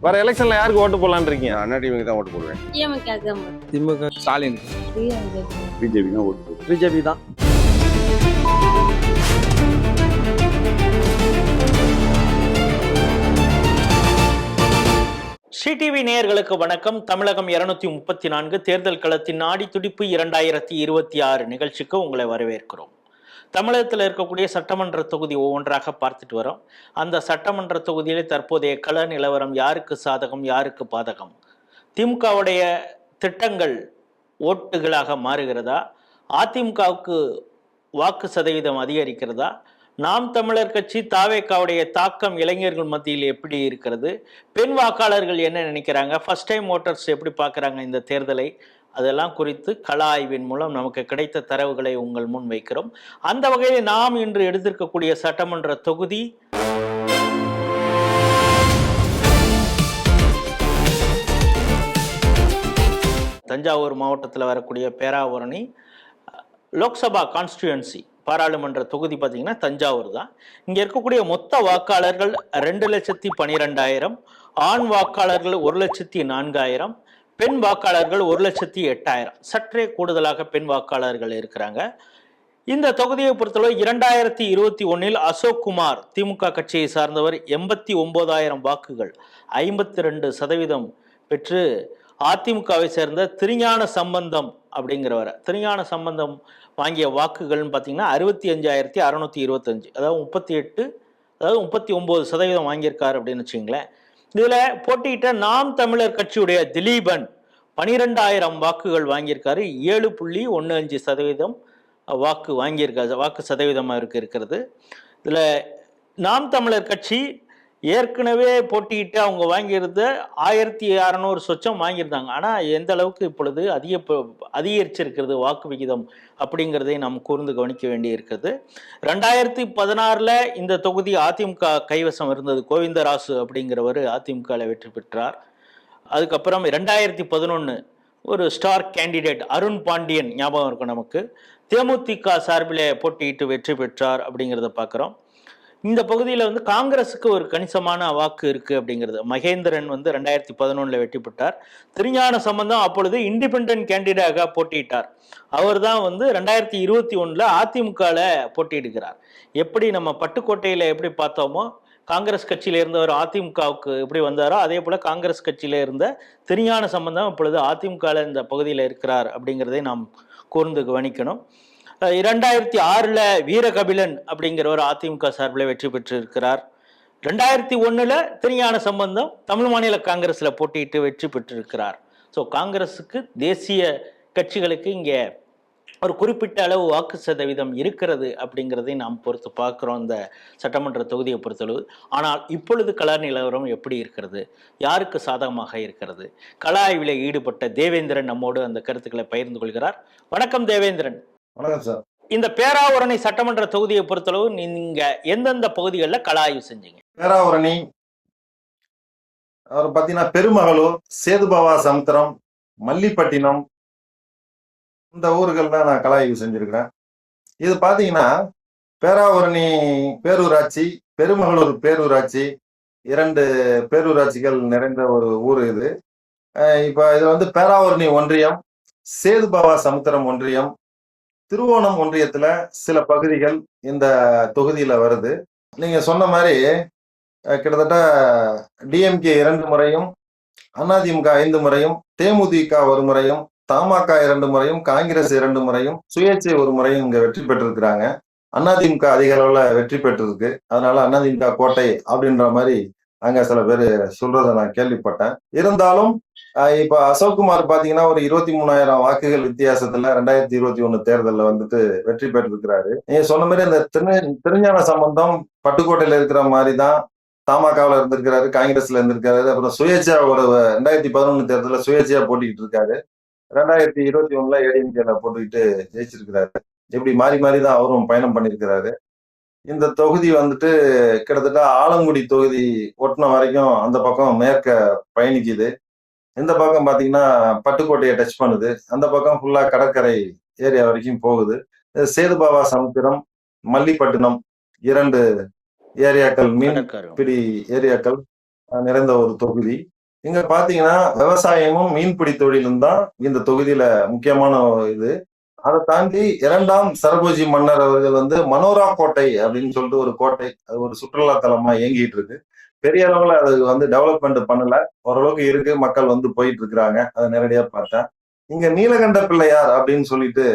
வர எலெக்ஷன்ல யாருக்கு ஓட்டு போடலான்னு இருக்கீங்க? நான் அண்ணா டிவிக்கு தான் ஓட்டு போடுவேன். திமுக, ஸ்டாலின், பிஜேபி தான் ஓட்டு போடுவேன். பிஜேபி தான். சிடிவி நேயர்களுக்கு வணக்கம். தமிழகம் 234 தேர்தல் களத்தின் நாடி துடிப்பு 2026 நிகழ்ச்சிக்கு உங்களை வரவேற்கிறோம். தமிழகத்தில் இருக்கக்கூடிய சட்டமன்ற தொகுதி ஒவ்வொன்றாக பார்த்துட்டு வரோம். அந்த சட்டமன்ற தொகுதியிலே தற்போதைய கள நிலவரம் யாருக்கு சாதகம் யாருக்கு பாதகம், திமுகவுடைய திட்டங்கள் ஓட்டுகளாக மாறுகிறதா, அதிமுகவுக்கு வாக்கு சதவீதம் அதிகரிக்கிறதா, நாம் தமிழர் கட்சி தாவேக்காவுடைய தாக்கம் இளைஞர்கள் மத்தியில் எப்படி இருக்கிறது, பெண் வாக்காளர்கள் என்ன நினைக்கிறாங்க, ஃபர்ஸ்ட் டைம் ஓட்டர்ஸ் எப்படி பார்க்குறாங்க இந்த தேர்தலை, அதெல்லாம் குறித்து கள ஆய்வின் மூலம் நமக்கு கிடைத்த தரவுகளை உங்கள் முன் வைக்கிறோம். அந்த வகையில் நாம் இன்று எடுத்திருக்கக்கூடிய சட்டமன்ற தொகுதி தஞ்சாவூர் மாவட்டத்தில் வரக்கூடிய பேராவூரணி லோக்சபா கான்ஸ்டியூன்சி பாராளுமன்ற தொகுதி பார்த்தீங்கன்னா தஞ்சாவூர் தான். இங்கே இருக்கக்கூடிய மொத்த வாக்காளர்கள் 2,12,000, ஆண் வாக்காளர்கள் 1,04,000, பெண் வாக்காளர்கள் 1,08,000, சற்றே கூடுதலாக பெண் வாக்காளர்கள் இருக்கிறாங்க. இந்த தொகுதியை பொறுத்தளவு 2021 அசோக் குமார் திமுக கட்சியை சார்ந்தவர் 89,000 வாக்குகள் 52% பெற்று அதிமுகவை சேர்ந்த திருஞான சம்பந்தம் அப்படிங்கிறவரை, திருஞான சம்பந்தம் வாங்கிய வாக்குகள்னு பார்த்தீங்கன்னா 65,625, அதாவது 39% வாங்கியிருக்காரு அப்படின்னு வச்சுங்களேன். இதில் போட்டியிட்ட நாம் தமிழர் கட்சியுடைய திலீபன் 12,000 வாக்குகள் வாங்கியிருக்காரு. 7.15% வாக்கு வாங்கியிருக்காரு, வாக்கு சதவீதமாக இருக்கிறது. இதில் நாம் தமிழர் கட்சி ஏற்கனவே போட்டியிட்டு அவங்க வாங்கியிருந்த 1,600 சொச்சம் வாங்கியிருந்தாங்க. ஆனால் எந்த அளவுக்கு இப்பொழுது அதிகரிச்சிருக்கிறது வாக்கு விகிதம் அப்படிங்கிறதை நாம் கூர்ந்து கவனிக்க வேண்டி இருக்கிறது. 2016 இந்த தொகுதி அதிமுக கைவசம் இருந்தது. கோவிந்தராசு அப்படிங்கிறவர் அதிமுகவில் வெற்றி பெற்றார். அதுக்கப்புறம் 2011 ஒரு ஸ்டார் கேண்டிடேட் அருண் பாண்டியன் ஞாபகம் இருக்கும் நமக்கு, தேமுதிக சார்பில் போட்டியிட்டு வெற்றி பெற்றார் அப்படிங்கிறத பார்க்குறோம். இந்த பகுதியில் வந்து காங்கிரஸுக்கு ஒரு கணிசமான வாக்கு இருக்கு அப்படிங்கிறது. மகேந்திரன் வந்து 2011 வெற்றி பெற்றார். திருஞான சம்பந்தம் அப்பொழுது இண்டிபெண்டன்ட் கேண்டிடேட்டாக போட்டியிட்டார். அவர் தான் வந்து 2021 அதிமுகவில் போட்டியிடுகிறார். எப்படி நம்ம பட்டுக்கோட்டையில் எப்படி பார்த்தோமோ காங்கிரஸ் கட்சியில இருந்தவர் அதிமுகவுக்கு எப்படி வந்தாரோ அதே போல காங்கிரஸ் கட்சியில இருந்த திருஞான சம்பந்தம் இப்பொழுது அதிமுகவில் இந்த பகுதியில் இருக்கிறார் அப்படிங்கிறதை நாம் கூர்ந்து கவனிக்கணும். 2006 வீரகபிலன் அப்படிங்கிறவர் அதிமுக சார்பில் வெற்றி பெற்று இருக்கிறார். 2001 திருஞான சம்பந்தம் தமிழ் மாநில காங்கிரஸ்ல போட்டியிட்டு வெற்றி பெற்றிருக்கிறார். ஸோ காங்கிரஸுக்கு தேசிய கட்சிகளுக்கு இங்கே ஒரு குறிப்பிட்ட அளவு வாக்கு சதவீதம் இருக்கிறது அப்படிங்கிறதை நாம் பொறுத்து பார்க்குறோம் இந்த சட்டமன்ற தொகுதியை பொறுத்தளவு. ஆனால் இப்பொழுது கள நிலவரம் எப்படி இருக்கிறது, யாருக்கு சாதகமாக இருக்கிறது, கள ஆய்வில் ஈடுபட்ட தேவேந்திரன் நம்மோடு அந்த கருத்துக்களை பகிர்ந்து கொள்கிறார். வணக்கம் தேவேந்திரன். வணக்கம் சார். இந்த பேராவூரணி சட்டமன்ற தொகுதியை பொறுத்தளவு நீங்க எந்தெந்த பகுதிகளில் கள ஆய்வு செஞ்சீங்க? பேராவூரணி அவர் பார்த்தீங்கன்னா பெருமகளூர், சேதுபாவா சமுத்திரம், மல்லிப்பட்டினம், இந்த ஊர்கள்ல நான் கள ஆய்வு செஞ்சிருக்கிறேன். இது பார்த்தீங்கன்னா பேராவூரணி பேரூராட்சி, பெருமகளூர் பேரூராட்சி, 2 பேரூராட்சிகள் நிறைந்த ஒரு ஊர் இது. இப்போ இதுல வந்து பேராவூரணி ஒன்றியம், சேதுபாவா சமுத்திரம் ஒன்றியம், திருவோணம் ஒன்றியத்துல சில பகுதிகள் இந்த தொகுதியில வருது. நீங்க சொன்ன மாதிரி கிட்டத்தட்ட டிஎம்கே 2 முறையும், அதிமுக 5 முறையும், தேமுதிக 1 முறையும், தமாக 2 முறையும், காங்கிரஸ் 2 முறையும், சுயேட்சை 1 முறையும் இங்க வெற்றி பெற்றிருக்கிறாங்க. அதிமுக அதிக அளவுல வெற்றி பெற்றிருக்கு. அதனால அதிமுக கோட்டை அப்படின்ற மாதிரி அங்க சில பேர் சொல்றதை நான் கேள்விப்பட்டேன். இருந்தாலும் இப்ப அசோக்குமார் பாத்தீங்கன்னா ஒரு 23,000 வாக்குகள் வித்தியாசத்துல 2021 தேர்தல்ல வந்துட்டு வெற்றி பெற்றிருக்கிறாரு. நீங்க சொன்ன மாதிரி அந்த திருஞான சம்பந்தம் பட்டுக்கோட்டையில இருக்கிற மாதிரிதான் தமாகவுல இருந்திருக்கிறாரு, காங்கிரஸ்ல இருந்திருக்காரு. அப்புறம் சுயேட்சா ஒரு 2011 தேர்தலில் சுயேட்சையா போட்டிக்கிட்டு இருக்காரு. 2021 ஏடிஎம்கேல போட்டுக்கிட்டு ஜெயிச்சிருக்கிறாரு. இப்படி மாறி மாறி தான் அவரும் பயணம் பண்ணியிருக்கிறாரு. இந்த தொகுதி வந்துட்டு கிட்டத்தட்ட ஆலங்குடி தொகுதி ஒட்டின வரைக்கும் அந்த பக்கம் மேற்க பயணிக்குது. இந்த பக்கம் பாத்தீங்கன்னா பட்டுக்கோட்டையை டச் பண்ணுது. அந்த பக்கம் ஃபுல்லா கடற்கரை ஏரியா வரைக்கும் போகுது. சேதுபாவா சமுத்திரம், மல்லிப்பட்டினம் 2 ஏரியாக்கள், மீன் பிடி ஏரியாக்கள் நிறைந்த ஒரு தொகுதி. இங்க பாத்தீங்கன்னா விவசாயமும் மீன்பிடி தொழிலும் தான் இந்த தொகுதியில முக்கியமான இது. அதை தாண்டி 2ஆம் சரபோஜி மன்னர் அவர்கள் வந்து மனோரா கோட்டை அப்படின்னு சொல்லிட்டு ஒரு கோட்டை, அது ஒரு சுற்றுலா தலமா இயங்கிட்டு இருக்கு. பெரிய அளவுல அது வந்து டெவலப்மெண்ட் பண்ணல, ஓரளவுக்கு இருக்கு, மக்கள் வந்து போயிட்டு இருக்கிறாங்க. அதை நேரடியா பார்த்தேன். இங்க நீலகண்ட பிள்ளையார் அப்படின்னு சொல்லிட்டு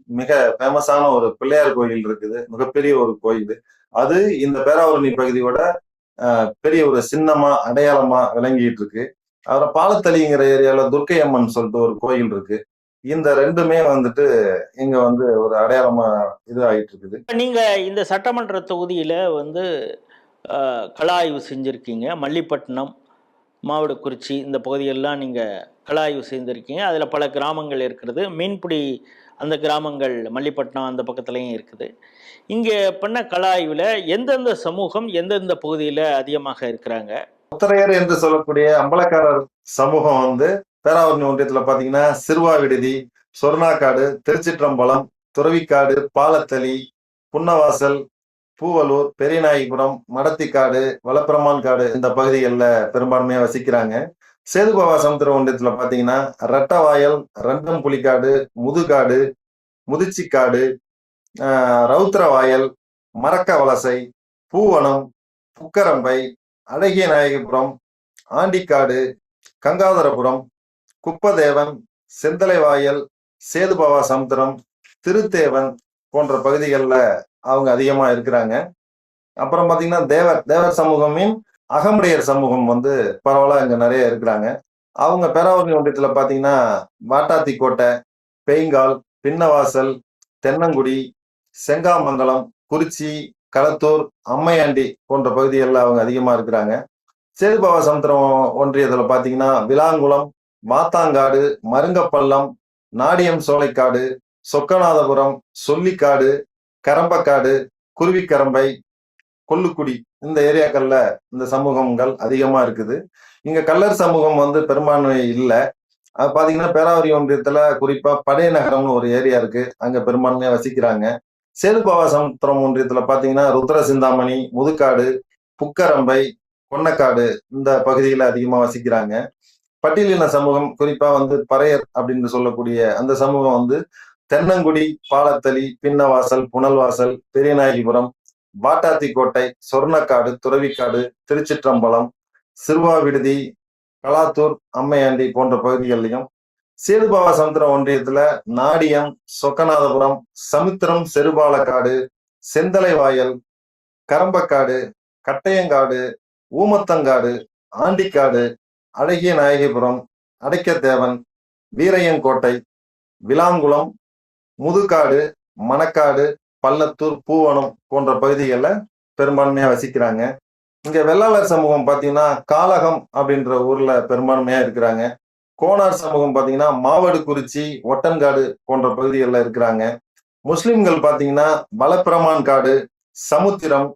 மிக ஃபேமஸான ஒரு பிள்ளையார் கோயில் இருக்குது, மிகப்பெரிய ஒரு கோயில். அது இந்த பேராவூரணி பகுதியோட பெரிய ஒரு சின்னமா அடையாளமா விளங்கிட்டு இருக்கு. அப்புறம் பாலத்தளிங்கிற ஏரியால துர்க்கை அம்மன் சொல்லிட்டு ஒரு கோயில் இருக்கு. இந்த 2மே வந்துட்டு இங்க வந்து ஒரு அடையாளமா இது ஆயிட்டு இருக்குது. நீங்க இந்த சட்டமன்ற தொகுதியில வந்து கள ஆய்வு செஞ்சிருக்கீங்க. மல்லிப்பட்டினம், மாவடுகுறிச்சி இந்த பகுதியெல்லாம் நீங்க கள ஆய்வு செய்திருக்கீங்க. அதுல பல கிராமங்கள் இருக்கிறது. மீன்பிடி அந்த கிராமங்கள் மல்லிப்பட்டினம் அந்த பக்கத்துலயும் இருக்குது. இங்க பண்ண கள ஆய்வுல எந்தெந்த சமூகம் எந்தெந்த பகுதியில அதிகமாக இருக்கிறாங்க? முத்தரையர் என்று சொல்லக்கூடிய அம்பலக்காரர் சமூகம் வந்து பேராவூரணி ஒன்றியத்துல பாத்தீங்கன்னா சிறுவா விடுதி, சொர்ணாக்காடு, திருச்சிற்றம்பலம், துறவிக்காடு, பாலத்தளி, புன்னவாசல், பூவலூர், பெரியநாயகிபுரம், மடத்திக்காடு, வலப்பிரமான் காடு இந்த பகுதிகளில் பெரும்பான்மையா வசிக்கிறாங்க. சேதுபாவா சமுத்திர ஒன்றியத்துல பாத்தீங்கன்னா ரெட்டவாயல், ரெண்டம் புலிக்காடு, முதுகாடு, முதிச்சிக்காடு, ரவுத்திரவாயல், மரக்க வலசை, பூவனம், புக்கரம்பை, அழகிய நாயகிபுரம், ஆண்டிக்காடு, கங்காதரபுரம், குப்பதேவன், செந்தலைவாயல், சேதுபாவா சமுத்திரம், திருத்தேவன் போன்ற பகுதிகளில் அவங்க அதிகமா இருக்கிறாங்க. அப்புறம் பாத்தீங்கன்னா தேவர் சமூகமின் அகமுடையர் சமூகம் வந்து பரவலா இங்க நிறைய இருக்கிறாங்க. அவங்க பேராவூரணி ஒன்றியத்துல பாத்தீங்கன்னா வாட்டாத்தி கோட்டை, பெய்ங்கால், பின்னவாசல், தென்னங்குடி, செங்காமங்கலம், குறிச்சி, களத்தூர், அம்மையாண்டி போன்ற பகுதிகளில் அவங்க அதிகமா இருக்கிறாங்க. சேதுபாவா சமுத்திரம் ஒன்றியத்துல பாத்தீங்கன்னா விலாங்குளம், மாத்தாங்காடு, மருங்கப்பள்ளம், நாடியம் சோலைக்காடு, சொக்கநாதபுரம், சொல்லிக்காடு, கரம்பக்காடு, குருவிக்கரம்பை, கொல்லுக்குடி இந்த ஏரியாக்கள்ல இந்த சமூகங்கள் அதிகமா இருக்குது. இங்க கல்லர் சமூகம் வந்து பெரும்பான்மை இல்லை. அது பாத்தீங்கன்னா பேராவூரணி ஒன்றியத்துல குறிப்பா படையநகரம்னு ஒரு ஏரியா இருக்கு, அங்க பெரும்பான்மையா வசிக்கிறாங்க. சேதுபாவா சமுத்திரம் ஒன்றியத்துல பாத்தீங்கன்னா ருத்ர சிந்தாமணி, முதுக்காடு, புக்கரம்பை, கொன்னக்காடு இந்த பகுதியில அதிகமா வசிக்கிறாங்க. பட்டியலின சமூகம் குறிப்பா வந்து பறையர் அப்படின்னு சொல்லக்கூடிய அந்த சமூகம் வந்து தென்னங்குடி, பாலத்தளி, பின்னவாசல், புனல்வாசல், பெரியநாயகிபுரம், வாட்டாத்தி கோட்டை, சொர்ணக்காடு, துறவிக்காடு, திருச்சிற்றம்பலம், சிறுவா விடுதி, களத்தூர், அம்மையாண்டி போன்ற பகுதிகளிலையும், சேதுபாவா சமுத்திர ஒன்றியத்துல நாடியம், சொக்கநாதபுரம், சமுத்திரம், செருபாலக்காடு, செந்தலைவாயல், கரம்பக்காடு, கட்டையங்காடு, ஊமத்தங்காடு, ஆண்டிக்காடு, அழகிய நாயகிபுரம், அடைக்கத்தேவன், வீரையங்கோட்டை, விலாங்குளம், முதுகாடு, மணக்காடு, பள்ளத்தூர், பூவனம் போன்ற பகுதிகளில் பெரும்பான்மையா வசிக்கிறாங்க. இங்க வெள்ளாளர் சமூகம் பாத்தீங்கன்னா காலகம் அப்படின்ற ஊர்ல பெரும்பான்மையா இருக்கிறாங்க. கோனார் சமூகம் பாத்தீங்கன்னா மாவடுகுறிச்சி, ஒட்டன்காடு போன்ற பகுதிகளில் இருக்கிறாங்க. முஸ்லிம்கள் பாத்தீங்கன்னா வலப்பிரமான் காடு, சமுத்திரம்,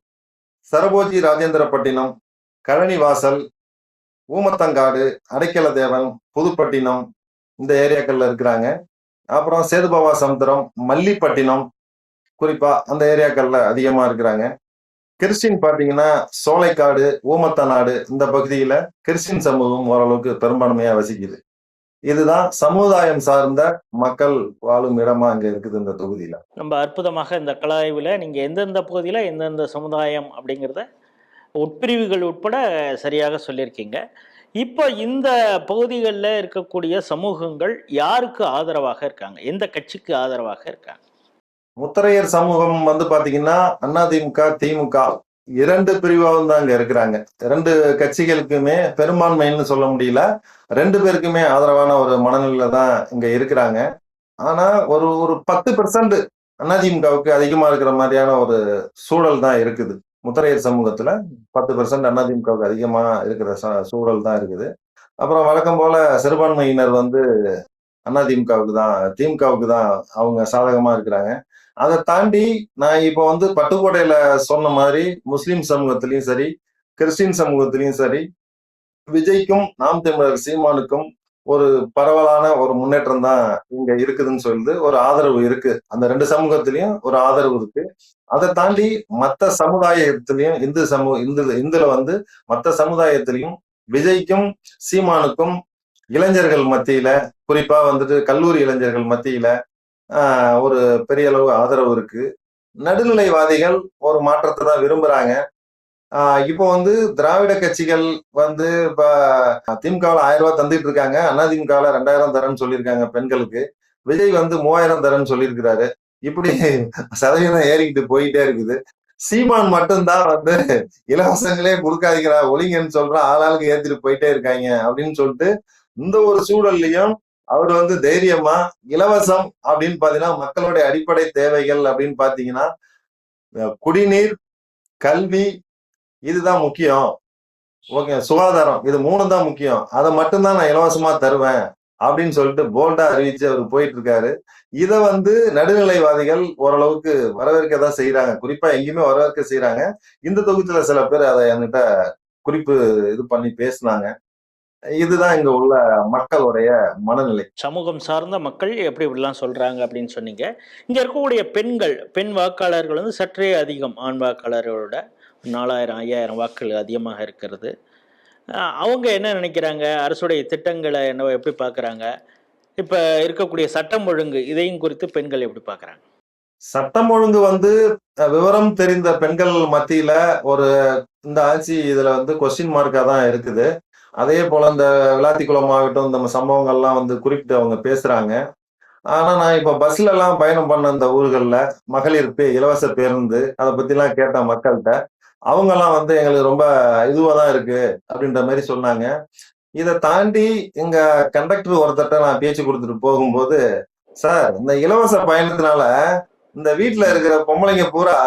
சரபோஜி ராஜேந்திரப்பட்டினம், கழனிவாசல், ஊமத்தங்காடு, அடைக்கலதேவன், புதுப்பட்டினம் இந்த ஏரியாக்கள்ல இருக்கிறாங்க. அப்புறம் சேதுபாவா சமுத்திரம், மல்லிப்பட்டினம் குறிப்பா அந்த ஏரியாக்கள்ல அதிகமா இருக்கிறாங்க. கிறிஸ்டின் பாத்தீங்கன்னா சோலைக்காடு, ஊமத்தநாடு இந்த பகுதியில கிறிஸ்டின் சமூகம் ஓரளவுக்கு பெரும்பான்மையா வசிக்குது. இதுதான் சமுதாயம் சார்ந்த மக்கள் வாழும் இடமா இங்க இருக்குது இந்த தொகுதியில. ரொம்ப அற்புதமாக இந்த கள ஆய்வுல நீங்க எந்தெந்த பகுதியில எந்தெந்த சமுதாயம் அப்படிங்கிறத உட்பிரிவுகள் உட்பட சரியாக சொல்லியிருக்கீங்க. இப்போ இந்த பகுதிகளில் இருக்கக்கூடிய சமூகங்கள் யாருக்கு ஆதரவாக இருக்காங்க? எந்த கட்சிக்கு ஆதரவாக இருக்காங்க? முத்தரையர் சமூகம் வந்து பாத்தீங்கன்னா அதிமுக, திமுக 2 பிரிவாகவும் தான் இங்க இருக்கிறாங்க. 2 கட்சிகளுக்குமே பெரும்பான்மைன்னு சொல்ல முடியல, 2 பேருக்குமே ஆதரவான ஒரு மனநிலையில தான் இங்க இருக்கிறாங்க. ஆனா ஒரு 10% அதிமுகவுக்கு அதிகமா இருக்கிற மாதிரியான ஒரு சூழல் தான் இருக்குது. முத்தரையர் சமூகத்துல 10% அதிமுகவுக்கு அதிகமா இருக்கிற சூழல் தான் இருக்குது. அப்புறம் வழக்கம் போல சிறுபான்மையினர் வந்து அதிமுகவுக்கு தான், திமுகவுக்கு தான் அவங்க சாதகமா இருக்கிறாங்க. அதை தாண்டி நான் இப்போ வந்து பட்டுக்கோட்டையில சொன்ன மாதிரி முஸ்லிம் சமூகத்திலையும் சரி, கிறிஸ்டின் சமூகத்திலையும் சரி, விஜய்க்கும் நாம் தமிழர் சீமானுக்கும் ஒரு பரவலான ஒரு முன்னேற்றம் தான் இங்க இருக்குதுன்னு சொல்லுது. ஒரு ஆதரவு இருக்கு. அந்த 2 சமூகத்திலயும் ஒரு ஆதரவு இருக்கு. அதை தாண்டி மத்த சமுதாயத்திலயும் இந்துல வந்து மத்த சமுதாயத்திலையும் விஜய்க்கும் சீமானுக்கும் இளைஞர்கள் மத்தியில, குறிப்பா வந்துட்டு கல்லூரி இளைஞர்கள் மத்தியில ஒரு பெரிய அளவு ஆதரவு இருக்கு. நடுநிலைவாதிகள் ஒரு மாற்றத்தை தான் விரும்புறாங்க. இப்போ வந்து திராவிட கட்சிகள் வந்து இப்ப திமுகவில் 1000 ரூபாய் தந்துட்டு இருக்காங்க. அதிமுகவில் 2000 தரேன்னு சொல்லியிருக்காங்க பெண்களுக்கு. விஜய் வந்து 3000 தரேன்னு சொல்லியிருக்கிறாரு. இப்படி சதவீதம் ஏறிக்கிட்டு போயிட்டே இருக்குது. சீமான் மட்டும்தான் வந்து இலவசங்களே கொடுக்காதீங்களா ஒளிங்கன்னு சொல்றான், ஆளாளுக்கு ஏத்திட்டு போயிட்டே இருக்காங்க அப்படின்னு சொல்லிட்டு இந்த ஒரு சூழல்லையும் அவர் வந்து தைரியமா இலவசம் அப்படின்னு பாத்தீங்கன்னா மக்களுடைய அடிப்படை தேவைகள் அப்படின்னு பாத்தீங்கன்னா குடிநீர், கல்வி, இதுதான் முக்கியம். ஓகே, சுகாதாரம், இது 3 தான் முக்கியம். அதை மட்டும்தான் நான் இலவசமா தருவேன் அப்படின்னு சொல்லிட்டு போல்டா அறிவிச்சு அவர் போயிட்டு இருக்காரு. இதை வந்து நடுநிலைவாதிகள் ஓரளவுக்கு வரவேற்கதான் செய்யறாங்க. குறிப்பா எங்கேயுமே வரவேற்க செய்யறாங்க. இந்த தொகுதியில சில பேர் அதை என்கிட்ட குறிப்பு இது பண்ணி பேசினாங்க. இதுதான் இங்க உள்ள மக்களுடைய மனநிலை. சமூகம் சார்ந்த மக்கள் எப்படி இப்படிலாம் சொல்றாங்க அப்படின்னு சொன்னீங்க. இங்க இருக்கக்கூடிய பெண் வாக்காளர்கள் வந்து சற்றே அதிகம் ஆண் வாக்காளர்களோட 4000 5000 வாக்குகள் அதிகமாக இருக்கிறது. அவங்க என்ன நினைக்கிறாங்க, அரசுடைய திட்டங்களை என்ன எப்படி பார்க்குறாங்க, இப்போ இருக்கக்கூடிய சட்டம் ஒழுங்கு இதையும் குறித்து பெண்கள் எப்படி பார்க்குறாங்க? சட்டம் ஒழுங்கு வந்து விவரம் தெரிந்த பெண்கள் மத்தியில ஒரு இந்த ஆட்சி இதுல வந்து கொஸ்டின் மார்க்கா தான் இருக்குது. அதே போல இந்த விளாத்திக்குளம் ஆகட்டும், இந்த சம்பவங்கள்லாம் வந்து குறிப்பிட்டு அவங்க பேசுறாங்க. ஆனா நான் இப்ப பஸ்ல எல்லாம் பயணம் பண்ண இந்த ஊர்கள்ல மகளிர் இலவச பேருந்து அதை பத்தி எல்லாம் கேட்ட மக்கள்கிட்ட அவங்க எல்லாம் வந்து எங்களுக்கு ரொம்ப இதுவா தான் இருக்கு அப்படின்ற மாதிரி சொன்னாங்க. இதை தாண்டி எங்க கண்டக்டர் ஒருத்தட்ட நான் பேச்சு கொடுத்துட்டு போகும்போது, சார் இந்த இலவச பயணத்தினால இந்த வீட்டுல இருக்கிற பொம்பளைங்க பூரா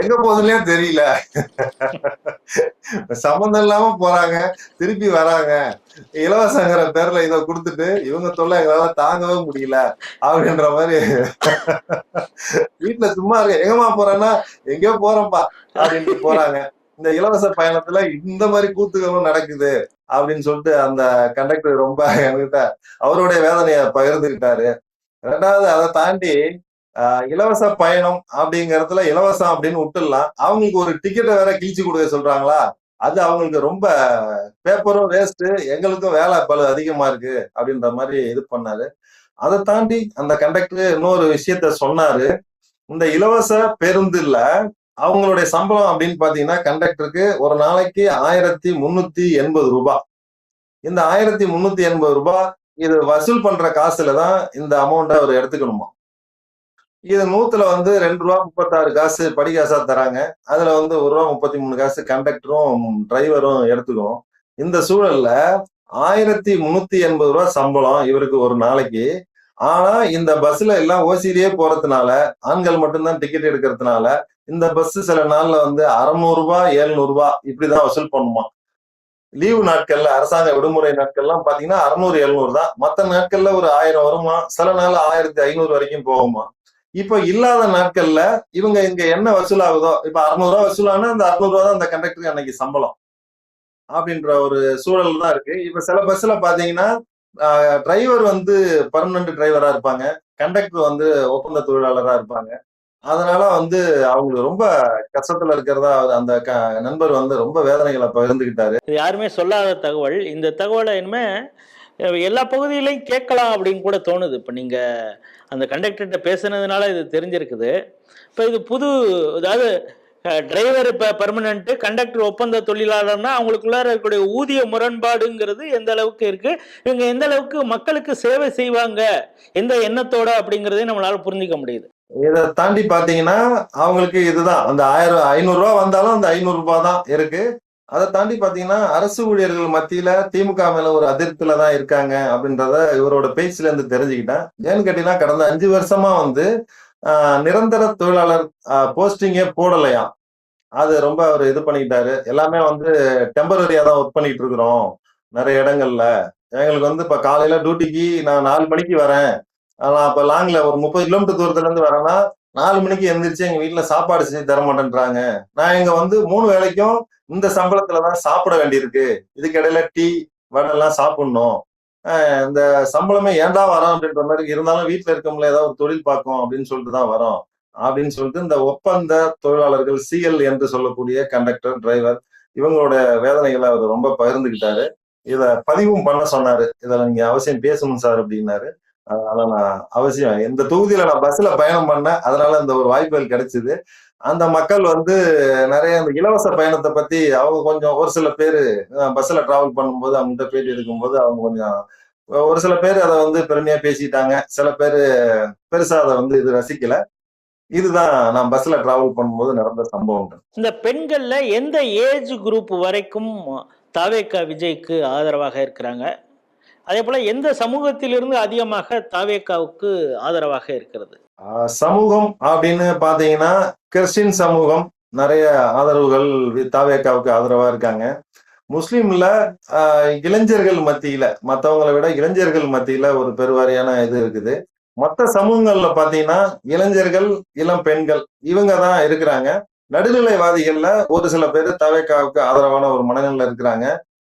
எங்க போகுதுன்னே தெரியல, சம்மந்தம் இல்லாம போறாங்க, திருப்பி வராங்க, இலவசங்கிற பேர்ல இதை கொடுத்துட்டு இவங்க தொல்லை எங்களால தாங்கவே முடியல அப்படின்ற மாதிரி வீட்டுல சும்மா இருக்க, எங்கம்மா போறேன்னா எங்கேயோ போறோம்ப்பா அப்படின்ட்டு போறாங்க. இந்த இலவச பயணத்துல இந்த மாதிரி கூத்துகளும் நடக்குது அப்படின்னு சொல்லிட்டு அந்த கண்டக்டர் ரொம்ப என்கிட்ட அவருடைய வேதனையை பகிர்ந்துக்கிட்டாரு. ரெண்டாவது அதை தாண்டி இலவச பயணம் அப்படிங்கறதுல இலவசம் அப்படின்னு விட்டுடலாம், அவங்களுக்கு ஒரு டிக்கெட்டை வேற கிழிச்சு கொடுக்க சொல்றாங்களா, அது அவங்களுக்கு ரொம்ப பேப்பரும் வேஸ்ட், எங்களுக்கும் வேலை பல அதிகமா இருக்கு அப்படின்ற மாதிரி இது பண்ணாரு. அதை தாண்டி அந்த கண்டக்டர் இன்னொரு விஷயத்த சொன்னாரு. இந்த இலவச பேருந்துல அவங்களுடைய சம்பளம் அப்படின்னு பாத்தீங்கன்னா கண்டக்டருக்கு ஒரு நாளைக்கு 1380 ரூபாய். இந்த 1380 ரூபாய் இது வசூல் பண்ற காசுலதான் இந்த அமௌண்ட்டை அவர் எடுத்துக்கணுமா. இது 100ல வந்து 2 ரூபா 36 காசு படிகாசா தராங்க. அதுல வந்து 1 ரூபா 33 காசு கண்டக்டரும் டிரைவரும் எடுத்துக்கும். இந்த சூழல்ல 1380 ரூபாய் சம்பளம் இவருக்கு ஒரு நாளைக்கு. ஆனா இந்த பஸ்ல எல்லாம் ஓசிலேயே போறதுனால, ஆண்கள் மட்டும்தான் டிக்கெட் எடுக்கிறதுனால இந்த பஸ் சில நாள்ல வந்து 600 ரூபாய் 700 ரூபாய் இப்படிதான் வசூல் பண்ணுமா. லீவு நாட்கள்ல அரசாங்க விடுமுறை நாட்கள்லாம் பாத்தீங்கன்னா 600 700 தான். மத்த நாட்கள்ல ஒரு 1000 வருமா, சில நாள் 1500 வரைக்கும் போகுமா. இப்ப இல்லாத நாட்கள்ல இவங்க இங்க என்ன வசூலாகுதோ, இப்ப 600 ரூபாய் வசூலானா அந்த 600 ரூபாய் தான் அந்த கண்டக்டருக்கு அன்னைக்கு சம்பளம் அப்படின்ற ஒரு சூழல் தான் இருக்கு. இப்ப சில பஸ்ல பாத்தீங்கன்னா டிரைவர் வந்து பர்மனன்ட் டிரைவரா இருப்பாங்க, கண்டக்டர் வந்து ஒப்பந்த தொழிலாளரா இருப்பாங்க. அதனால வந்து அவங்களுக்கு ரொம்ப கஷ்டத்துல இருக்கிறதா அந்த நண்பர் வந்து ரொம்ப வேதனைகளை பகிர்ந்துகிட்டாரு. இது யாருமே சொல்லாத தகவல். இந்த தகவலை இனிமே எல்லா பகுதியிலையும் கேட்கலாம் அப்படின்னு கூட தோணுது. இப்போ நீங்கள் அந்த கண்டக்டர்கிட்ட பேசுனதுனால இது தெரிஞ்சிருக்குது. இப்போ இது புது, அதாவது டிரைவர் இப்போ பர்மனண்ட்டு, கண்டக்டர் ஒப்பந்த தொழிலாளர்னா அவங்களுக்குள்ளார இருக்கக்கூடிய ஊதிய முரண்பாடுங்கிறது எந்த அளவுக்கு இருக்கு, இவங்க எந்த அளவுக்கு மக்களுக்கு சேவை செய்வாங்க, எந்த எண்ணத்தோட அப்படிங்கிறதையும் நம்மளால புரிஞ்சிக்க முடியுது. இதை தாண்டி பாத்தீங்கன்னா அவங்களுக்கு இதுதான் அந்த 500 ரூபாய் வந்தாலும் அந்த 500 ரூபாய் தான் இருக்கு. அதை தாண்டி பாத்தீங்கன்னா அரசு ஊழியர்கள் மத்தியில திமுக மேல ஒரு அதிருப்தியில தான் இருக்காங்க அப்படின்றத இவரோட பேச்சுல இருந்து தெரிஞ்சுக்கிட்டேன். ஏன்னு கேட்டீங்கன்னா கடந்த 5 வருஷமா வந்து நிரந்தர தொழிலாளர் போஸ்டிங்கே போடலையாம். அது ரொம்ப அவர் இது பண்ணிக்கிட்டாரு. எல்லாமே வந்து டெம்பரரியா தான் ஒர்க் பண்ணிட்டு இருக்கிறோம் நிறைய இடங்கள்ல. எங்களுக்கு வந்து இப்ப காலையில டியூட்டிக்கு நான் 4 மணிக்கு வரேன், நான் இப்ப லாங்ல ஒரு 30 கிலோமீட்டர் தூரத்துல இருந்து வரேன்னா 4 மணிக்கு எந்திரிச்சு எங்க வீட்டுல சாப்பாடு செஞ்சு தர மாட்டேன்றாங்க. நான் இங்க வந்து 3 வேளைக்கும் இந்த சம்பளத்துலதான் சாப்பிட வேண்டியிருக்கு. இதுக்கு இடையில டீ வடை எல்லாம் சாப்பிடணும். இந்த சம்பளமே ஏன்டா வரோம் அப்படின்ற மாதிரி இருந்தாலும் வீட்டுல இருக்கவங்கள ஏதாவது ஒரு தொழில் பார்க்கும் அப்படின்னு சொல்லிட்டு தான் வரோம் அப்படின்னு சொல்லிட்டு இந்த ஒப்பந்த தொழிலாளர்கள் சிஎல் என்று சொல்லக்கூடிய கண்டக்டர், டிரைவர் இவங்களோட வேதனைகளை அவர் ரொம்ப பகிர்ந்துகிட்டாரு. இத பதிவும் பண்ண சொன்னாரு. இதுல நீங்க அவசியம் பேசணும் சார் அப்படின்னாரு. அதனால நான் அவசியம் இந்த தொகுதியில நான் பஸ்ல பயணம் பண்ணேன். அதனால இந்த ஒரு வாய்ப்புகள் கிடைச்சது. அந்த மக்கள் வந்து நிறைய இந்த இலவச பயணத்தை பத்தி அவங்க கொஞ்சம் ஒரு சில பேரு பஸ்ல டிராவல் பண்ணும்போது அவங்ககிட்ட பேட்டி எடுக்கும்போது அவங்க கொஞ்சம் ஒரு சில பேர் அதை வந்து பெருமையா பேசிட்டாங்க. சில பேரு பெருசா அதை வந்து இது ரசிக்கல. இதுதான் நான் பஸ்ல டிராவல் பண்ணும்போது நடந்த சம்பவங்கள். இந்த பெண்கள்ல எந்த ஏஜ் குரூப் வரைக்கும் தாவேகா விஜய்க்கு ஆதரவாக இருக்கிறாங்க? அதே போல எந்த சமூகத்திலிருந்து அதிகமாக தாவேகாவுக்கு ஆதரவாக இருக்கிறது? சமூகம் அப்படின்னு பாத்தீங்கன்னா கிறிஸ்டின் சமூகம் நிறைய ஆதரவுகள் தாவேகாவுக்கு ஆதரவா இருக்காங்க. முஸ்லீம்ல இளைஞர்கள் மத்தியில மற்றவங்களை விட இளைஞர்கள் மத்தியில ஒரு பெருவாரியான இது இருக்குது. மற்ற சமூகங்கள்ல பாத்தீங்கன்னா இளைஞர்கள், இளம் பெண்கள் இவங்க தான் இருக்கிறாங்க. நடுநிலைவாதிகள்ல ஒரு சில பேர் தாவேகாவுக்கு ஆதரவான ஒரு மனநிலையில இருக்கிறாங்க.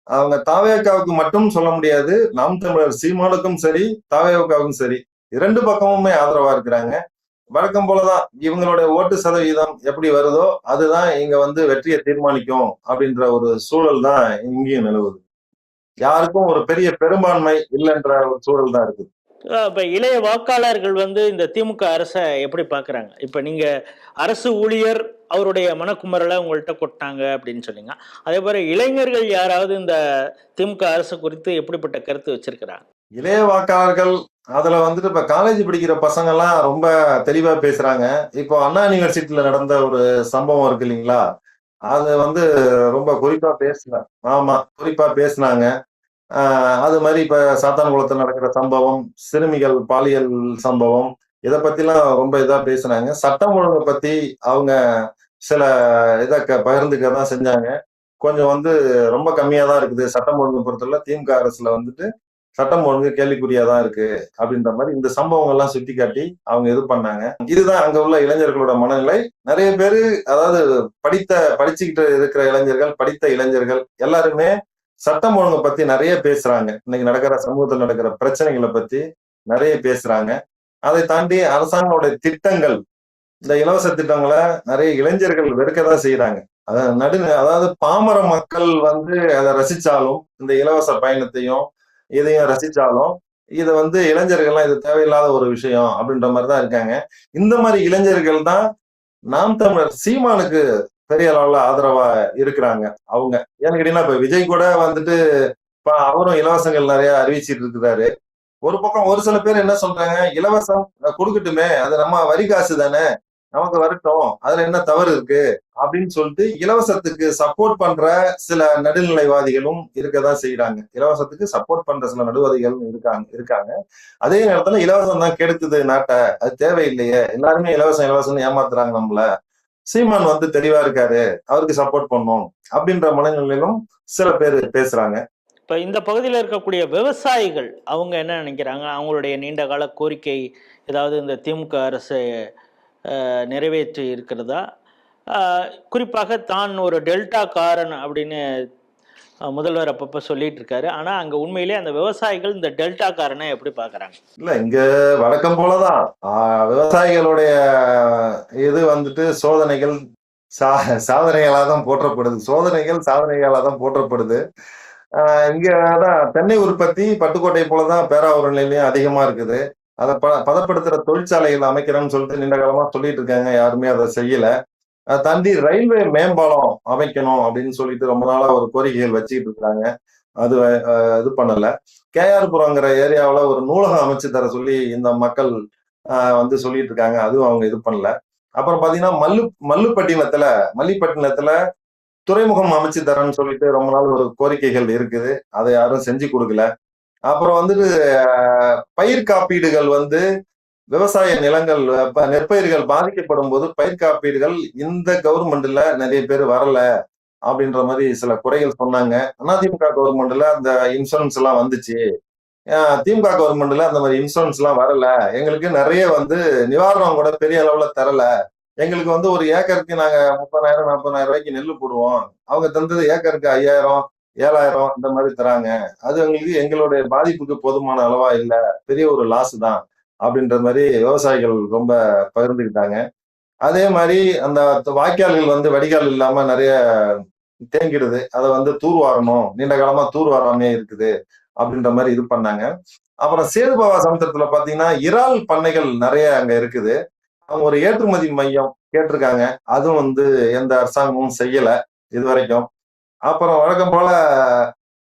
அவங்க தாவேகாவுக்கு மட்டும் சொல்ல முடியாது. நாம் தமிழர் சீமானுக்கும் சரி, தாவேகாவுக்கும் சரி 2 பக்கமுமே ஆதரவா இருக்கிறாங்க. வழக்கம் போலதான் இவங்களுடைய ஓட்டு சதவீதம் எப்படி வருதோ அதுதான் இங்க வந்து வெற்றியை தீர்மானிக்கும் அப்படின்ற ஒரு சூழல் தான் இங்கேயும் நிலவுது. யாருக்கும் ஒரு பெரிய பெரும்பான்மை இல்லைன்ற ஒரு சூழல் தான் இருக்குது. இப்ப இளைய வாக்காளர்கள் வந்து இந்த திமுக அரசை எப்படி பாக்குறாங்க? இப்ப நீங்க அரசு ஊழியர் அவருடைய மனக்குமரலை உங்கள்கிட்ட கொட்டாங்க அப்படின்னு சொன்னீங்க. அதே போல இளைஞர்கள் யாராவது இந்த திமுக அரசு குறித்து எப்படிப்பட்ட கருத்து வச்சிருக்கிறாங்க? இளைய வாக்காளர்கள் அதுல வந்துட்டு இப்ப காலேஜ் படிக்கிற பசங்க எல்லாம் ரொம்ப தெளிவா பேசுறாங்க. இப்போ அண்ணா யூனிவர்சிட்டியில நடந்த ஒரு சம்பவம் இருக்கு இல்லைங்களா, அது வந்து ரொம்ப குறிப்பா பேசினாங்க. ஆமா, குறிப்பா பேசினாங்க. அது மாதிரி இப்ப சாத்தான்குளத்துல நடக்கிற சம்பவம், சிறுமிகள் பாலியல் சம்பவம், இதை பத்திலாம் ரொம்ப இதா பேசினாங்க. சட்டம் ஒழுங்கை பத்தி அவங்க சில இதை பகிர்ந்துக்க தான் செஞ்சாங்க. கொஞ்சம் வந்து ரொம்ப கம்மியா தான் இருக்குது சட்டம் ஒழுங்கு பொறுத்தவரை. திமுக அரசுல வந்துட்டு சட்டம் ஒழுங்கு கேள்விக்குறியா தான் இருக்கு அப்படின்ற மாதிரி இந்த சம்பவங்கள்லாம் சுட்டி காட்டி அவங்க இது பண்ணாங்க. இதுதான் அங்க உள்ள இளைஞர்களோட மனநிலை. நிறைய பேரு அதாவது படிச்சுக்கிட்டு இருக்கிற இளைஞர்கள், படித்த இளைஞர்கள் எல்லாருமே சட்டம் ஒழுங்கை பத்தி நிறைய பேசுறாங்க. இன்னைக்கு நடக்கிற சமூகத்தில் நடக்கிற பிரச்சனைகளை பத்தி நிறைய பேசுறாங்க. அதை தாண்டி அரசாங்கோட திட்டங்கள், இந்த இலவச திட்டங்களை நிறைய இளைஞர்கள் வெறுக்கதான் செய்யறாங்க. அதாவது பாமர மக்கள் வந்து அதை ரசிச்சாலும், இந்த இலவச பயணத்தையும் இதையும் ரசிச்சாலும், இதை வந்து இளைஞர்கள்லாம் இது தேவையில்லாத ஒரு விஷயம் அப்படின்ற மாதிரிதான் இருக்காங்க. இந்த மாதிரி இளைஞர்கள் தான் நாம் தமிழர் சீமானுக்கு பெரிய அளவுல ஆதரவா இருக்கிறாங்க. அவங்க ஏன்னு கேட்டீங்கன்னா இப்ப விஜய் கூட வந்துட்டு இப்ப அவரும் இலவசங்கள் நிறைய அறிவிச்சிட்டு இருக்கிறாரு. ஒரு பக்கம் ஒரு சில பேர் என்ன சொல்றாங்க, இலவசம் கொடுக்கட்டுமே, அது நம்ம வரி காசு தானே, நமக்கு வரட்டும், அதுல என்ன தவறு இருக்கு அப்படின்னு சொல்லிட்டு இலவசத்துக்கு சப்போர்ட் பண்ற சில நடுநிலைவாதிகளும் இருக்கதான் செய்யறாங்க. இலவசத்துக்கு சப்போர்ட் பண்ற சில நடுவாதிகளும் இருக்காங்க. அதே நேரத்துல இலவசம் தான் கெடுக்குது நாட்டை, அது தேவையில்லையே, எல்லாருமே இலவசம் இலவசம்னு ஏமாத்துறாங்க நம்மள, சீமான் வந்து தெளிவா இருக்காரு, அவருக்கு சப்போர்ட் பண்ணும் அப்படின்ற மனநிலையிலும் சில பேர் பேசுறாங்க. இப்ப இந்த பகுதியில் இருக்கக்கூடிய விவசாயிகள் அவங்க என்ன நினைக்கிறாங்க? அவங்களுடைய நீண்ட கால கோரிக்கை ஏதாவது இந்த திமுக அரசு நிறைவேற்றி இருக்கிறதா? குறிப்பாக தான் ஒரு டெல்டா காரன் அப்படின்னு முதல்வர் அப்பப்ப சொல்லிட்டு இருக்காரு. ஆனா அங்க உண்மையிலே அந்த விவசாயிகள் இந்த டெல்டா காரனை எப்படி பாக்குறாங்க? இல்ல, இங்க வழக்கம் போலதான் விவசாயிகளுடைய இது வந்துட்டு சோதனைகள் சாதனைகளாக தான் போற்றப்படுது. சோதனைகள் சாதனைகளாக தான் போற்றப்படுது. இங்கதான் தென்னை உற்பத்தி பட்டுக்கோட்டை போலதான் பேராவூரணிலையும் அதிகமா இருக்குது. அதை பதப்படுத்துற தொழிற்சாலைகள் அமைக்கிறோம்னு சொல்லிட்டு நீண்ட காலமா சொல்லிட்டு இருக்காங்க, யாருமே அதை செய்யல. அதை தாண்டி ரயில்வே மேம்பாலம் அமைக்கணும் அப்படின்னு சொல்லிட்டு ரொம்ப நாளா ஒரு கோரிக்கைகள் வச்சுக்கிட்டு இருக்காங்க. அது இது பண்ணல. கேஆர்புரங்கிற ஏரியாவில் ஒரு நூலகம் அமைச்சு தர சொல்லி இந்த மக்கள் வந்து சொல்லிட்டு இருக்காங்க, அதுவும் அவங்க இது பண்ணல. அப்புறம் பாத்தீங்கன்னா மல்லிப்பட்டினத்துல துறைமுகம் அமைச்சு தரேன்னு சொல்லிட்டு ரொம்ப நாள் ஒரு கோரிக்கைகள் இருக்குது, அதை யாரும் செஞ்சு கொடுக்கல. அப்புறம் வந்துட்டு பயிர் காப்பீடுகள் வந்து விவசாய நிலங்கள் நெற்பயிர்கள் பாதிக்கப்படும் போது பயிர் காப்பீடுகள் இந்த கவர்மெண்ட்ல நிறைய பேர் வரல அப்படின்ற மாதிரி சில குறைகள் சொன்னாங்க. அதிமுக கவர்மெண்ட்ல அந்த இன்சூரன்ஸ் எல்லாம் வந்துச்சு, திமுக கவர்மெண்ட்ல அந்த மாதிரி இன்சூரன்ஸ் எல்லாம் வரல, எங்களுக்கு நிறைய வந்து நிவாரணம் கூட பெரிய அளவுல தரல, எங்களுக்கு வந்து ஒரு ஏக்கருக்கு நாங்க 30,000 40,000 ரூபாய்க்கு நெல் போடுவோம், அவங்க தந்தது ஏக்கருக்கு 5,000 7,000 இந்த மாதிரி தராங்க. அது எங்களுக்கு எங்களுடைய பாதிப்புக்கு போதுமான அளவா இல்ல, பெரிய ஒரு லாஸ் தான் அப்படின்ற மாதிரி விவசாயிகள் ரொம்ப பகிர்ந்துக்கிட்டாங்க. அதே மாதிரி அந்த வாய்க்கால்கள் வந்து வடிகால் இல்லாம நிறைய தேங்கிடுது. அதை வந்து தூர்வாரணும், நீண்ட காலமா தூர்வாராமே இருக்குது அப்படின்ற மாதிரி இது பண்ணாங்க. அப்புறம் சேதுபாவா சமுத்திரத்துல பாத்தீங்கன்னா இறால் பண்ணைகள் நிறைய அங்க இருக்குது. அவங்க ஒரு ஏற்றுமதி மையம் கேட்டிருக்காங்க. அதுவும் வந்து எந்த அரசாங்கமும் செய்யல இது வரைக்கும். அப்புறம் வழக்கம் போல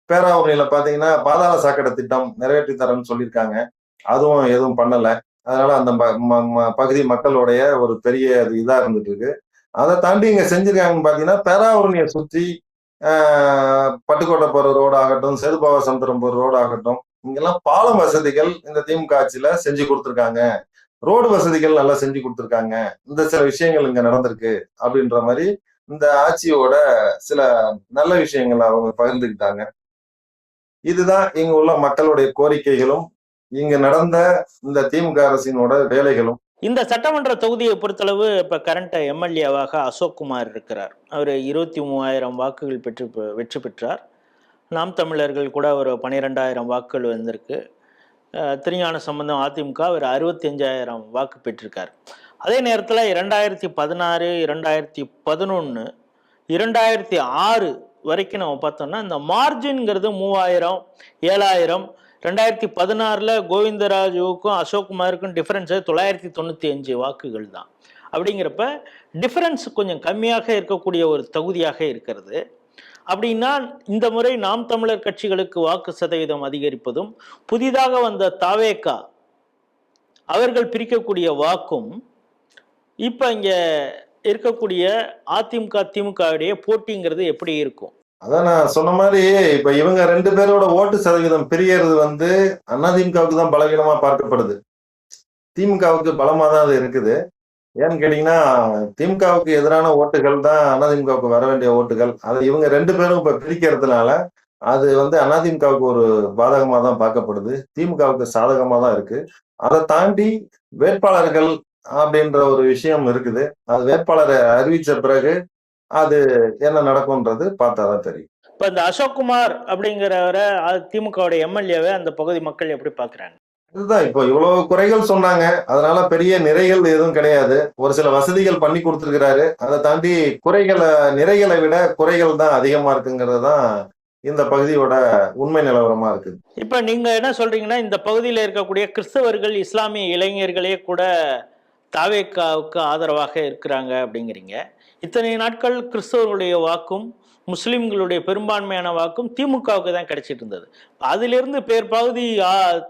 பேராவூர்ணியில பாத்தீங்கன்னா பாதாள சாக்கடை திட்டம் நிறைவேற்றி தரேன்னு சொல்லியிருக்காங்க. அதுவும் எதுவும் பண்ணல. அதனால அந்த பகுதி மக்களுடைய ஒரு பெரிய இதா இருந்துட்டு இருக்கு. அதை தாண்டி இங்க செஞ்சிருக்காங்கன்னு பாத்தீங்கன்னா பேராவூரணியை சுற்றி பட்டுக்கோட்டை போற ரோடு ஆகட்டும், சேதுபாவா சமுத்திரம் போற ரோடு ஆகட்டும், இங்கெல்லாம் பாலம் வசதிகள் இந்த திமுக ஆட்சியில செஞ்சு கொடுத்துருக்காங்க. ரோடு வசதிகள் நல்லா செஞ்சு கொடுத்துருக்காங்க. இந்த சில விஷயங்கள் இங்க நடந்திருக்கு அப்படின்ற மாதிரி இந்த ஆட்சியோட சில நல்ல விஷயங்களை அவங்க பகிர்ந்துக்கிட்டாங்க. இதுதான் இங்க உள்ள மக்களுடைய கோரிக்கைகளும் இங்க நடந்த இந்த திமுக அரசினோட வேலைகளும். இந்த சட்டமன்ற தொகுதியை பொறுத்தளவு இப்ப கரண்ட் எம்எல்ஏவாக அசோக் குமார் இருக்கிறார். அவர் 23,000 வாக்குகள் வெற்றி பெற்றார். நாம் தமிழர்கள் கூட ஒரு 12,000 வாக்குகள் வந்திருக்கு. திருஞான சம்பந்தம் அதிமுக அவர் 65,000 வாக்கு பெற்றிருக்கார். அதே நேரத்தில் 2016, 2011, 2006 வரைக்கும் நம்ம பார்த்தோம்னா இந்த மார்ஜின்ங்கிறது 3,000, 7,000. 2016 கோவிந்தராஜுவுக்கும் அசோக்குமாருக்கும் டிஃபரன்ஸ் 995 வாக்குகள் தான். அப்படிங்கிறப்ப டிஃபரன்ஸ் கொஞ்சம் கம்மியாக இருக்கக்கூடிய ஒரு தொகுதியாக இருக்கிறது. அப்படின்னா இந்த முறை நாம் தமிழர் கட்சிகளுக்கு வாக்கு சதவீதம் அதிகரிப்பதும், புதிதாக வந்த தாவேகா அவர்கள் பிரிக்கக்கூடிய வாக்கும், இப்ப இங்க இருக்கக்கூடிய அதிமுக திமுகவுடைய போட்டிங்கிறது எப்படி இருக்கும்? அதான் நான் சொன்ன மாதிரி இப்ப இவங்க 2 பேரோட ஓட்டு சதவீதம் பிரியறது வந்து அதிமுகவுக்கு தான் பலவீனமா பார்க்கப்படுது. திமுகவுக்கு பலமா தான் அது இருக்குது. ஏன்னு கேட்டீங்கன்னா திமுகவுக்கு எதிரான ஓட்டுகள் தான் அதிமுகவுக்கு வர வேண்டிய ஓட்டுகள். அதை இவங்க 2 பேரும் இப்ப பிரிக்கிறதுனால அது வந்து அதிமுகவுக்கு ஒரு பாதகமா தான் பார்க்கப்படுது. திமுகவுக்கு சாதகமா தான் இருக்கு. அதை தாண்டி வேட்பாளர்கள் அப்படின்ற ஒரு விஷயம் இருக்குது. அது வேட்பாளரை அறிவிச்ச பிறகு அது என்ன நடக்கும்ன்றது பார்த்தாதான் தெரியும். இப்ப இந்த அசோக்குமார் அப்படிங்கிறவரை திமுகவுடைய எம்எல்ஏவை அந்த பகுதி மக்கள் எப்படி பாக்குறாங்க? இதுதான் இப்போ இவ்வளவு குறைகள் சொன்னாங்க. அதனால பெரிய நிறைகள் எதுவும் கிடையாது. ஒரு சில வசதிகள் பண்ணி கொடுத்துருக்கிறாரு. அதை தாண்டி நிறைகளை விட குறைகள் தான் அதிகமா இருக்குங்கிறது தான் இந்த பகுதியோட உண்மை நிலவரமா இருக்குது. இப்ப நீங்க என்ன சொல்றீங்கன்னா, இந்த பகுதியில் இருக்கக்கூடிய கிறிஸ்தவர்கள், இஸ்லாமிய இளைஞர்களே கூட தாவேக்காவுக்கு ஆதரவாக இருக்கிறாங்க அப்படிங்கிறீங்க. இத்தனை நாட்கள் கிறிஸ்தவர்களுடைய வாக்கும் முஸ்லிம்களுடைய பெரும்பான்மையான வாக்கும் திமுகவுக்கு தான் கிடைச்சிட்டு இருந்தது. அதிலிருந்து பகுதி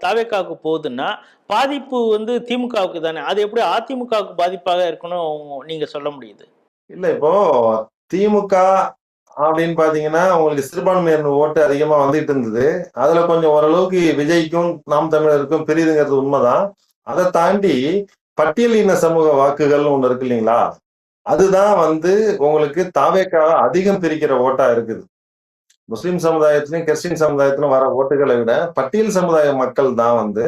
தாவேக்காவுக்கு போகுதுன்னா பாதிப்பு வந்து திமுகவுக்கு தானே. அது எப்படி அதிமுகவுக்கு பாதிப்பாக இருக்கணும் நீங்க சொல்ல முடியுது? இல்ல இப்போ திமுக அப்படின்னு பாத்தீங்கன்னா உங்களுக்கு சிறுபான்மையினர் ஓட்டு அதிகமா வந்துட்டு இருந்தது. அதுல கொஞ்சம் ஓரளவுக்கு விஜய்க்கும் நாம் தமிழருக்கும் பெரியதுங்கிறது உண்மைதான். அதை தாண்டி பட்டியலின சமூக வாக்குகள் ஒண்ணு இருக்கு இல்லைங்களா, அதுதான் வந்து உங்களுக்கு தாவேக்காவை அதிகம் பிரிக்கிற ஓட்டா இருக்குது. முஸ்லிம் சமுதாயத்திலும் கிறிஸ்டின் சமுதாயத்திலும் வர ஓட்டுகளை விட பட்டியல் சமுதாய மக்கள் தான் வந்து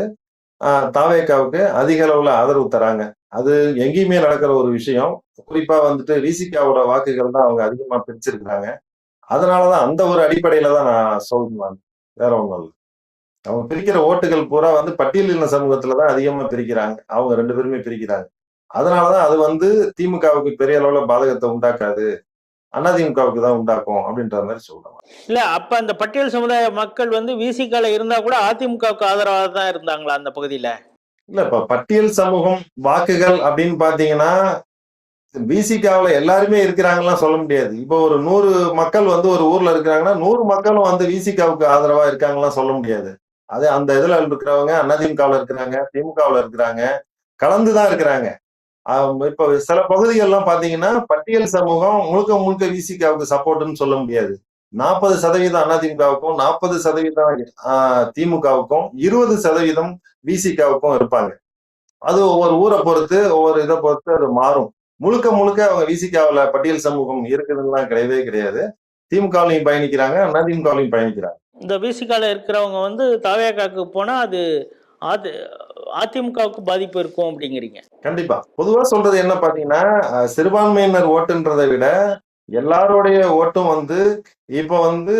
தாவேக்காவுக்கு அதிக அளவுல ஆதரவு தராங்க. அது எங்கேயுமே நடக்கிற ஒரு விஷயம். குறிப்பா வந்துட்டு விசிகாவோட வாக்குகள் தான் அவங்க அதிகமா பிரிச்சிருக்காங்க. அதனாலதான் அந்த ஒரு அடிப்படையில தான் நான் சொல்றேன், வேற ஒண்ணும் இல்லை. அவங்க பிரிக்கிற ஓட்டுகள் பூரா வந்து பட்டியலின சமூகத்துலதான் அதிகமா பிரிக்கிறாங்க. அவங்க 2 பேருமே பிரிக்கிறாங்க. அதனாலதான் அது வந்து திமுகவுக்கு பெரிய அளவுல பாதகத்தை உண்டாக்காது, அதிமுகவுக்கு தான் உண்டாக்கும் அப்படின்ற மாதிரி சொல்றாங்க. இல்ல, அப்ப அந்த பட்டியல் சமுதாய மக்கள் வந்து விசிகால இருந்தா கூட அதிமுகவுக்கு ஆதரவாக தான் இருந்தாங்களா அந்த பகுதியில? இல்ல, இப்ப பட்டியல் சமூகம் வாக்குகள் அப்படின்னு பாத்தீங்கன்னா விசிகாவுல எல்லாருமே இருக்கிறாங்கலாம் சொல்ல முடியாது. இப்போ ஒரு 100 மக்கள் வந்து ஒரு ஊர்ல இருக்கிறாங்கன்னா 100 மக்களும் வந்து விசிகாவுக்கு ஆதரவா இருக்காங்கலாம் சொல்ல முடியாது. அது அந்த இதுல இருக்கிறவங்க அதிமுகவுல இருக்கிறாங்க, திமுகவுல இருக்கிறாங்க, கலந்துதான் இருக்கிறாங்க. இப்ப சில பகுதிகள்லாம் பாத்தீங்கன்னா பட்டியல் சமூகம் முழுக்க முழுக்க விசிகாவுக்கு சப்போர்ட்னு சொல்ல முடியாது. 40% அதிமுகவுக்கும் 40% திமுகவுக்கும் 20% விசிகாவுக்கும் இருப்பாங்க. அது ஒவ்வொரு ஊரை பொறுத்து ஒவ்வொரு இதை பொறுத்து அது மாறும். முழுக்க முழுக்க அவங்க விசிகாவுல பட்டியல் சமூகம் இருக்குதுலாம் கிடையவே கிடையாது. திமுகவிலையும் பயணிக்கிறாங்க, அதிமுகவிலையும் பயணிக்கிறாங்க. இந்த விசிகால இருக்கிறவங்க வந்து தாவேகாக்கு போனா அது அதிமுகவுக்கு பாதிப்பு இருக்கும் அப்படிங்கிறீங்க? கண்டிப்பா. பொதுவா சொல்றது என்ன பாத்தீங்கன்னா சிறுபான்மையினர் ஓட்டுன்றதை விட எல்லாருடைய ஓட்டும் வந்து இப்ப வந்து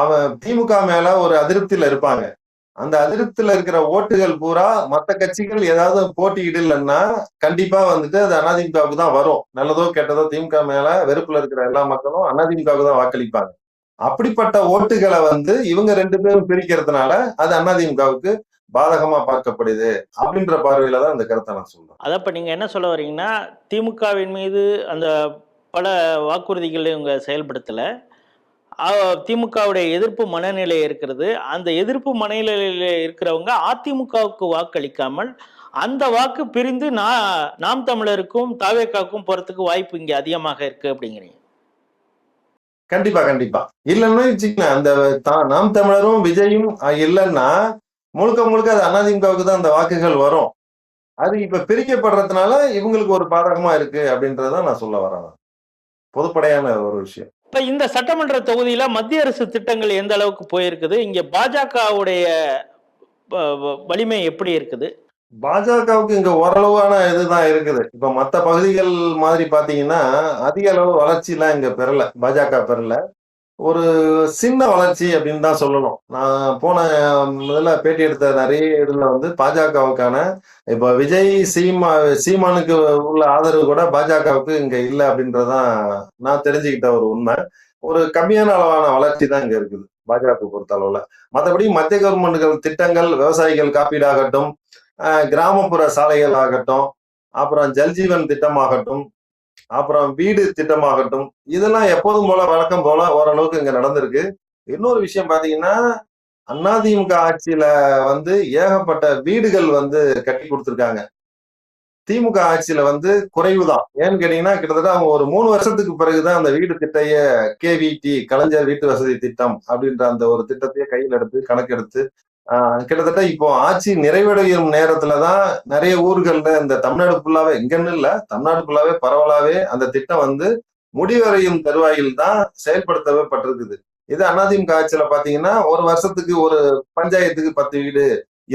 அவன் திமுக மேல ஒரு அதிருப்தியில இருப்பாங்க. அந்த அதிருப்தியில இருக்கிற ஓட்டுகள் பூரா மத்த கட்சிகள் ஏதாவது போட்டியிடலன்னா கண்டிப்பா வந்துட்டு அது அதிமுகவுக்கு தான் வரும். நல்லதோ கெட்டதோ திமுக மேல வெறுப்புல இருக்கிற எல்லா மக்களும் அதிமுகவுக்கு தான் வாக்களிப்பாங்க. அப்படிப்பட்ட ஓட்டுகளை வந்து இவங்க 2 பேரும் பிரிக்கிறதுனால அது அதிமுகவுக்கு பாதகமா பார்க்கப்படுது அப்படின்ற பார்வையில தான் இந்த கருத்தை நான் சொல்றேன். அதை இப்போ நீங்கள் என்ன சொல்ல வரீங்கன்னா, திமுகவின் மீது அந்த பல வாக்குறுதிகளை இவங்க செயல்படுத்தலை, திமுகவுடைய எதிர்ப்பு மனநிலை இருக்கிறது. அந்த எதிர்ப்பு மனநிலையில் இருக்கிறவங்க அதிமுகவுக்கு வாக்களிக்காமல் அந்த வாக்கு பிரிந்து நாம் தமிழருக்கும் தாவேக்காவுக்கும் போறதுக்கு வாய்ப்பு இங்க அதிகமாக இருக்கு அப்படிங்கிறீங்க. கண்டிப்பா கண்டிப்பா. இல்லைன்னு வச்சுக்கங்க, அந்த நாம் தமிழரும் விஜயும் இல்லைன்னா முழுக்க முழுக்க அது அதிமுகவுக்கு தான் அந்த வாக்குகள் வரும். அது இப்ப பிரிக்கப்படுறதுனால இவங்களுக்கு ஒரு பாதகமா இருக்கு அப்படின்றத நான் சொல்ல வரேன். பொதுப்படையான ஒரு விஷயம். இப்ப இந்த சட்டமன்ற தொகுதியில மத்திய அரசு திட்டங்கள் எந்த அளவுக்கு போயிருக்குது, இங்க பாஜகவுடைய வலிமை எப்படி இருக்குது? பாஜகவுக்கு இங்க ஓரளவான இதுதான் இருக்குது. இப்ப மத்த பகுதிகள் மாதிரி பாத்தீங்கன்னா அதிக அளவு வளர்ச்சி எல்லாம் இங்க பெறல, பாஜக பெறல. ஒரு சின்ன வளர்ச்சி அப்படின்னு தான் சொல்லணும். நான் போன முதல்ல பேட்டி எடுத்த நிறைய இதுல வந்து பாஜகவுக்கான இப்ப விஜய் சீமானுக்கு உள்ள ஆதரவு கூட பாஜகவுக்கு இங்க இல்லை அப்படின்றதான் நான் தெரிஞ்சுக்கிட்ட ஒரு உண்மை. ஒரு கம்மியான அளவான வளர்ச்சி தான் இங்க இருக்குது பாஜக பொறுத்த அளவுல. மற்றபடி மத்திய கவர்மெண்ட்டுகள் திட்டங்கள், விவசாயிகள் காப்பீடாகட்டும், கிராமப்புற சாலைகள் ஆகட்டும், அப்புறம் ஜல்ஜீவன் திட்டமாகட்டும், அப்புறம் வீடு திட்டமாகட்டும், இதெல்லாம் எப்போதும் போல வழக்கம் போல ஓரளவுக்கு இங்க நடந்திருக்கு. இன்னொரு விஷயம் பாத்தீங்கன்னா, அதிமுக ஆட்சியில வந்து ஏகப்பட்ட வீடுகள் வந்து கட்டி கொடுத்திருக்காங்க. திமுக ஆட்சியில வந்து குறைவுதான். ஏன்னு கேட்டீங்கன்னா, கிட்டத்தட்ட அவங்க ஒரு 3 வருஷத்துக்கு பிறகுதான் அந்த வீடு திட்டைய கேவிடி கலைஞர் வீட்டு வசதி திட்டம் அப்படின்ற அந்த ஒரு திட்டத்தையே கையில் எடுத்து கணக்கெடுத்து கிட்டத்தட்ட இப்போ ஆட்சி நிறைவடையும் நேரத்துலதான் நிறைய ஊர்கள்ல இந்த தமிழ்நாடு ஃபுல்லாவே, இங்கன்னு இல்ல, தமிழ்நாடு ஃபுல்லாவே பரவலாவே அந்த திட்டம் வந்து முடிவடையும் தருவாயில் தான் செயல்படுத்தவே பட்டிருக்குது. இது அதிமுக ஆட்சியில பாத்தீங்கன்னா ஒரு வருஷத்துக்கு ஒரு பஞ்சாயத்துக்கு 10 வீடு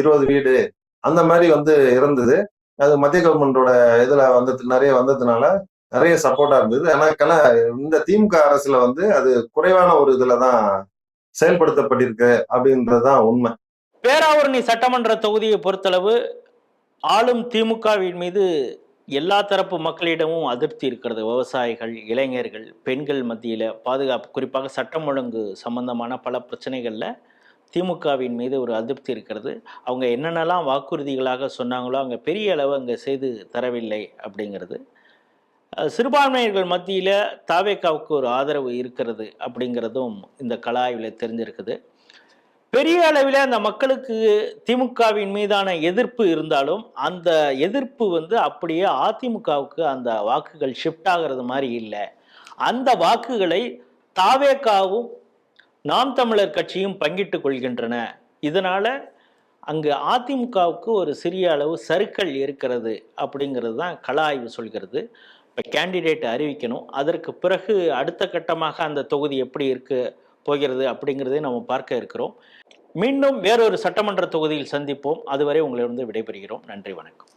20 வீடு அந்த மாதிரி வந்து இருந்தது. அது மத்திய கவர்மெண்டோட இதுல வந்து நிறைய வந்ததுனால நிறைய சப்போர்ட்டா இருந்தது. ஆனா இந்த திமுக அரசுல வந்து அது குறைவான ஒரு இதுலதான் செயல்படுத்தப்பட்டிருக்கு அப்படின்றதுதான் உண்மை. பேராவூரணி சட்டமன்ற தொகுதியை பொறுத்தளவு ஆளும் திமுகவின் மீது எல்லா தரப்பு மக்களிடமும் அதிருப்தி இருக்கிறது. விவசாயிகள், இளைஞர்கள், பெண்கள் மத்தியில் பாதுகாப்பு, குறிப்பாக சட்டம் ஒழுங்கு சம்பந்தமான பல பிரச்சனைகளில் திமுகவின் மீது ஒரு அதிருப்தி இருக்கிறது. அவங்க என்னென்னலாம் வாக்குறுதிகளாக சொன்னாங்களோ அங்கே பெரிய அளவு அங்கே செய்து தரவில்லை அப்படிங்கிறது. சிறுபான்மையர்கள் மத்தியில் தாவேக்காவுக்கு ஒரு ஆதரவு இருக்கிறது அப்படிங்கிறதும் இந்த கலாய்வில் தெரிஞ்சிருக்குது. பெரிய அளவில் அந்த மக்களுக்கு திமுகவின் மீதான எதிர்ப்பு இருந்தாலும் அந்த எதிர்ப்பு வந்து அப்படியே அதிமுகவுக்கு அந்த வாக்குகள் ஷிஃப்ட் ஆகிறது மாதிரி இல்லை. அந்த வாக்குகளை தாவேக்காவும் நாம் தமிழர் கட்சியும் பங்கிட்டு கொள்கின்றன. இதனால அங்கு அதிமுகவுக்கு ஒரு சிறிய அளவு சறுக்கல் இருக்கிறது அப்படிங்கிறது தான் கள ஆய்வு சொல்கிறது. இப்போ கேண்டிடேட் அறிவிக்கணும், அதற்கு பிறகு அடுத்த கட்டமாக அந்த தொகுதி எப்படி இருக்க போகிறது அப்படிங்கிறதை நம்ம பார்க்க இருக்கிறோம். மீண்டும் வேறொரு சட்டமன்ற தொகுதியில் சந்திப்போம். அதுவரை உங்களிடம் விடைபெறுகிறோம். நன்றி, வணக்கம்.